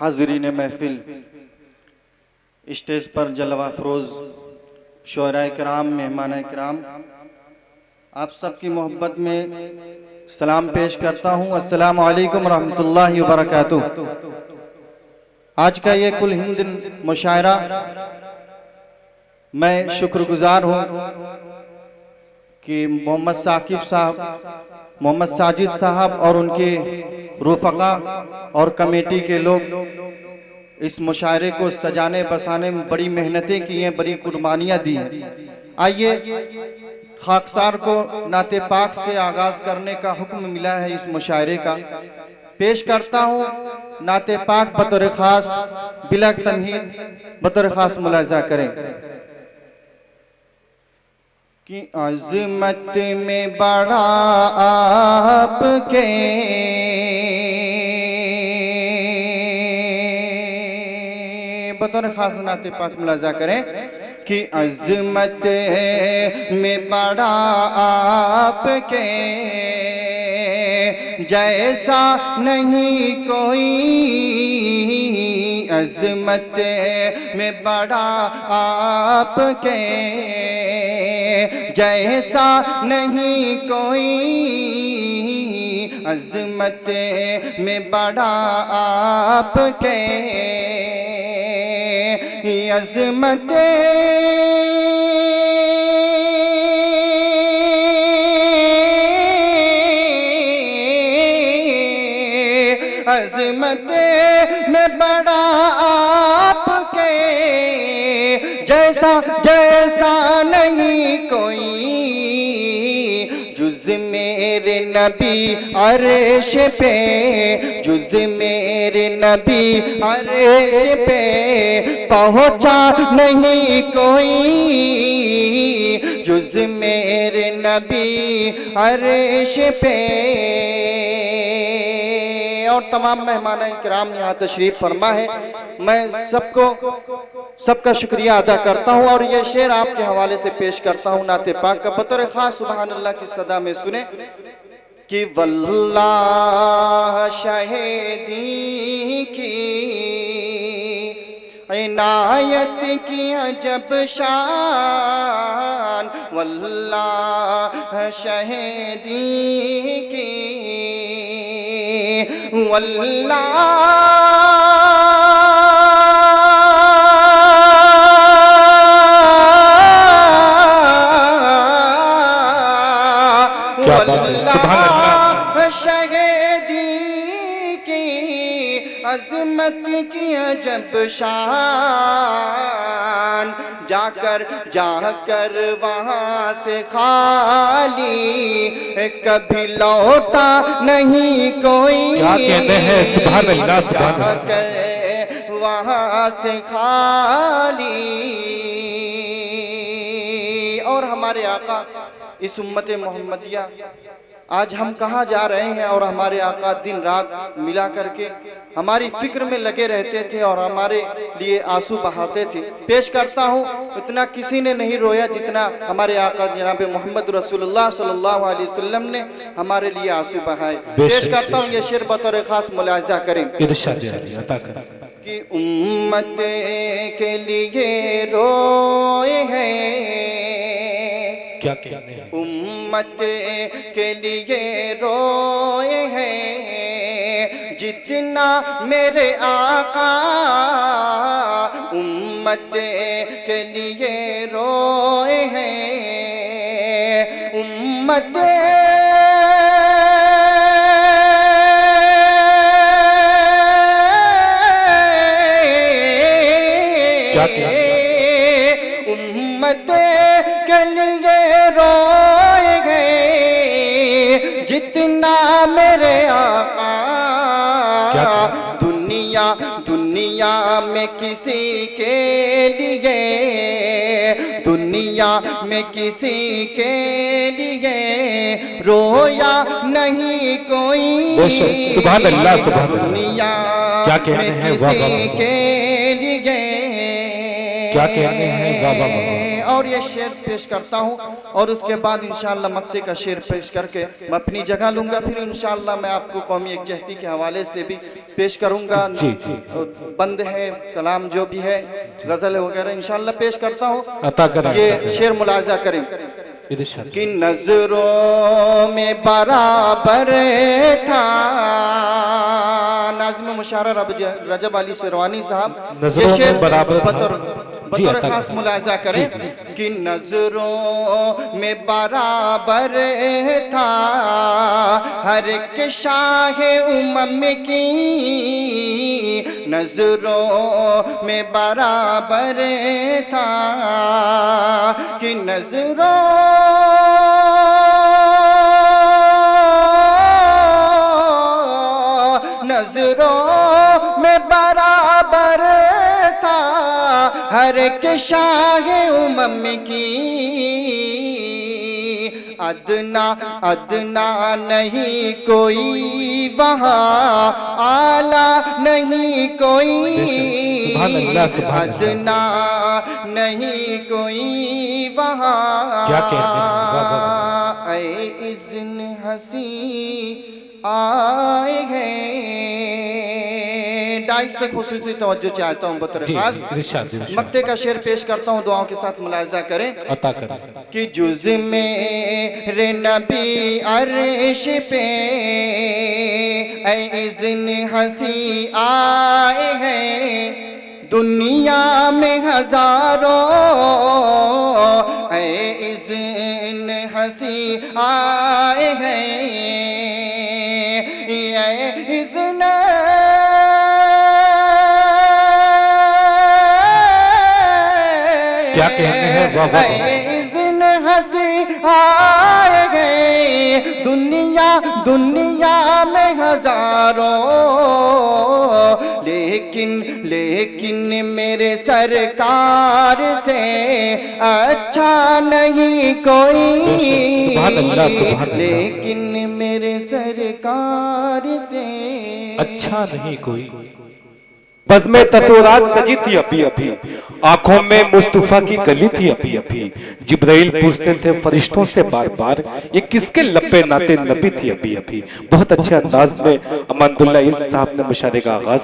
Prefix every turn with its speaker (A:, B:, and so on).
A: हाज़रीन महफिल, स्टेज पर जलवा फरोज़ शुअरा किराम, मेहमान किराम, आप सबकी मोहब्बत में सलाम पेश करता हूँ। अस्सलामु अलैकुम रहमतुल्लाहि व बरकातुहू। आज का ये कुल हिंद मुशायरा मैं शुक्रगुजार हूँ कि मोहम्मद साकिब साहब, मोहम्मद साजिद साहब और उनके रुफ़क़ा और कमेटी के लोग इस मुशायरे को सजाने बसाने में बड़ी मेहनतें की हैं, बड़ी कुर्बानियाँ दी हैं। आइए, खाकसार को नाते पाक से आगाज़ करने का हुक्म मिला है। इस मुशायरे का पेश करता हूँ नाते पाक बतौर ख़ास, बिला तमहीद बतौर ख़ास मुलाज़ा करें कि अज़मत में बड़ा आपके बतौर खास नाते पाक मुलाज़ा करें कि अज़मत में बड़ा आपके जैसा नहीं कोई, अज़मत में बड़ा आपके जैसा नहीं कोई, अज़मत में बड़ा आपके अज़मत अज़मत में बड़ा आपके जैसा जैसा नहीं कोई, जुज़ मेरे नबी अर्श पे, जुज़ मेरे नबी अर्श पे पहुँचा नहीं कोई, जुज़ मेरे नबी अर्श पे। और तमाम मेहमान किराम यहाँ तशरीफ फरमा है। मैं सबका शुक्रिया अदा करता हूँ और ये शेर आपके हवाले से पेश करता हूँ नाते पाक का बतौर खास सुभान अल्लाह की सदा में सुने कि वल्लाह शहीदी की इनायत की अजब शान, वल्लाह शहीदी की वल्लाह शहीदी की अज़मत की अजब शान, जाकर वहाँ से खाली कभी लौटा नहीं कोई।
B: क्या कहते हैं सुभान अल्लाह, सुभान अल्लाह।
A: जाकर वहाँ से खाली। और हमारे आका इस उम्मत मोहम्मदिया आज हम कहाँ जा रहे हैं और हमारे आका दिन रात मिला करके हमारी फिक्र में लगे रहते थे और हमारे लिए आंसू बहाते थे। पेश करता हूँ, इतना किसी ने नहीं रोया जितना हमारे आका जनाब मोहम्मद रसूलुल्लाह सल्लल्लाहु अलैहि वसल्लम ने हमारे लिए आंसू बहाए। पेश करता हूँ ये शेर बतौर खास मुलाज़ा करें कि उम्मत के लिए रोए हैं,
B: क्या कहने हैं,
A: उम्मत के लिए रोए हैं जितना मेरे आका, उम्मत के लिए रोए हैं, उम्मत उम्मत के लिए रोए गए जितना मेरे आका, दुनिया में किसी के लिए, दुनिया में किसी के लिए रोया नहीं कोई।
B: सुभान अल्लाह, सुभान अल्लाह।
A: दुनिया
B: में
A: किसी के लिए
B: क्या कहने हैं, वाह वाह वाह।
A: हैं। और ये शेर पेश करता हूँ और उसके बाद इंशाअल्लाह मक्ते का शेर पेश करके मैं अपनी जगह लूँगा। फिर इंशाअल्लाह मैं आपको कौमी यकजहती के हवाले से भी पेश करूँगा। बंद है कलाम जो भी है गज़ल वगैरह इंशाअल्लाह पेश करता हूँ।
B: अता करें।
A: ये शेर मुलाजा करें
B: इरशाद।
A: कि नजरों में बराबर था। नाज़िम मुशारा रजब अली शेरवानी साहब
B: नजरों
A: ये शेर
B: में बराबर था।
A: बतौर खास मुलाजा करें कि नजरों में बराबर था हर के शाह उम्म की। नजरों में बराबर था कि नजरों में बराबर था हर के शाह उम्म की। अदना अदना नहीं कोई वहाँ आला नहीं कोई।
B: सुभान अल्लाह, सुभान अल्लाह।
A: अदना नहीं कोई वहाँ
B: क्या कहते हैं, वाह, वाह, वाह।
A: ऐ इज़्न हसी आए हैं। डाइट से खुसूसी तवज्जो चाहता हूँ बतौर
B: जी,
A: खास
B: इरशाद, इरशाद।
A: मक्ते का शेर पेश करता हूँ, दुआओं के साथ मुलाजा करें
B: अता करें।
A: कि जुज़ में रे नबी अर्श पे ऐ इज़्न हसी आए हैं। दुनिया में हजारों ऐ इज़्न हसी आए हैं। इज़्न
B: क्या कहने हैं, वाह वाह वाह।
A: इज़्न हसी आए गए। दुनिया दुनिया में हजारों लेकिन मेरे सरकार से अच्छा नहीं कोई।
B: सुभान अल्लाह, सुभान अल्लाह।
A: लेकिन मेरे सरकार से
B: अच्छा नहीं कोई।
C: बज़्म तसव्वुरात सजी थी अभी अभी, आंखों में मुस्तफा की गली थी अभी अभी। जिब्राइल पूछते थे फरिश्तों से बार बार ये किसके लपे नाते नबी थी अभी अभी। बहुत अच्छे अंदाज में अमानुल्लाह इज़्ज़ साहब ने मुशायरे का आगाज